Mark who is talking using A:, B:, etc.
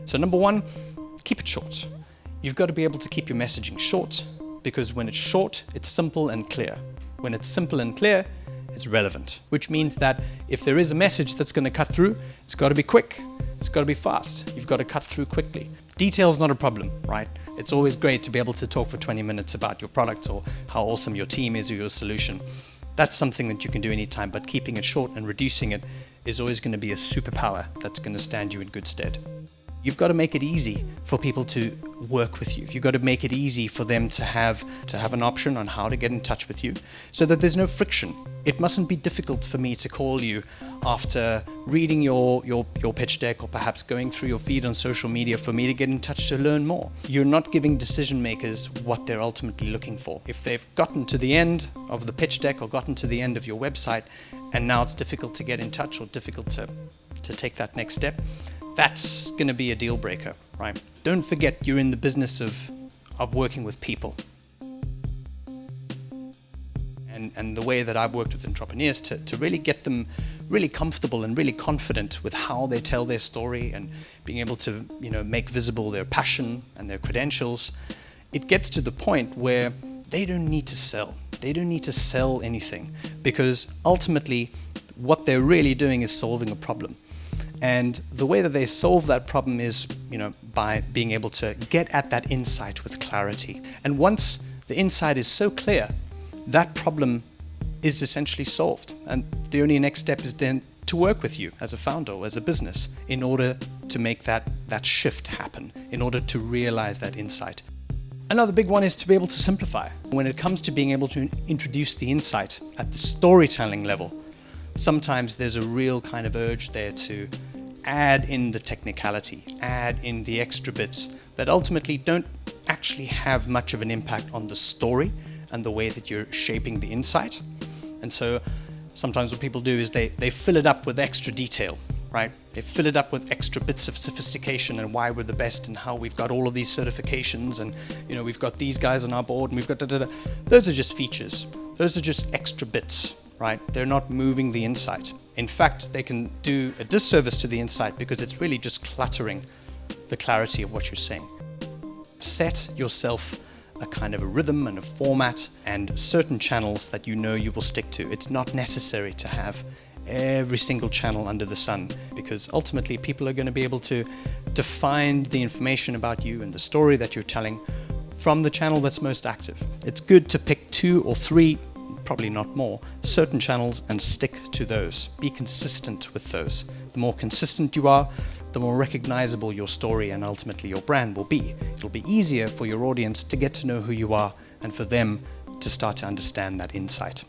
A: So number one, keep it short. You've got to be able to keep your messaging short, because when it's short, it's simple and clear. When it's simple and clear, it's relevant, which means that if there is a message that's going to cut through, it's got to be quick, it's got to be fast, you've got to cut through quickly. Detail's not a problem, right? It's always great to be able to talk for 20 minutes about your product or how awesome your team is or your solution. That's something that you can do anytime, but keeping it short and reducing it is always going to be a superpower that's going to stand you in good stead. You've got to make it easy for people to work with you. You've got to make it easy for them to have an option on how to get in touch with you so that there's no friction. It mustn't be difficult for me to call you after reading your pitch deck or perhaps going through your feed on social media for me to get in touch to learn more. You're not giving decision makers what they're ultimately looking for. If they've gotten to the end of the pitch deck or gotten to the end of your website and now it's difficult to get in touch or difficult to take that next step, that's going to be a deal breaker, right? Don't forget you're in the business of working with people. And the way that I've worked with entrepreneurs to really get them really comfortable and really confident with how they tell their story and being able to, make visible their passion and their credentials, it gets to the point where they don't need to sell. They don't need to sell anything, because ultimately what they're really doing is solving a problem. And the way that they solve that problem is, by being able to get at that insight with clarity. And once the insight is so clear, that problem is essentially solved. And the only next step is then to work with you as a founder or as a business in order to make that shift happen, in order to realize that insight. Another big one is to be able to simplify. When it comes to being able to introduce the insight at the storytelling level, sometimes there's a real kind of urge there to add in the technicality, add in the extra bits that ultimately don't actually have much of an impact on the story and the way that you're shaping the insight. And so sometimes what people do is they fill it up with extra detail, right? They fill it up with extra bits of sophistication and why we're the best and how we've got all of these certifications and, we've got these guys on our board and we've got da-da-da. Those are just features. Those are just extra bits, right? They're not moving the insight. In fact, they can do a disservice to the insight because it's really just cluttering the clarity of what you're saying. Set yourself a kind of a rhythm and a format and certain channels that you will stick to. It's not necessary to have every single channel under the sun, because ultimately people are going to be able to find the information about you and the story that you're telling from the channel that's most active. It's good to pick 2 or 3, probably not more, certain channels and stick to those. Be consistent with those. The more consistent you are, the more recognizable your story and ultimately your brand will be. It'll be easier for your audience to get to know who you are and for them to start to understand that insight.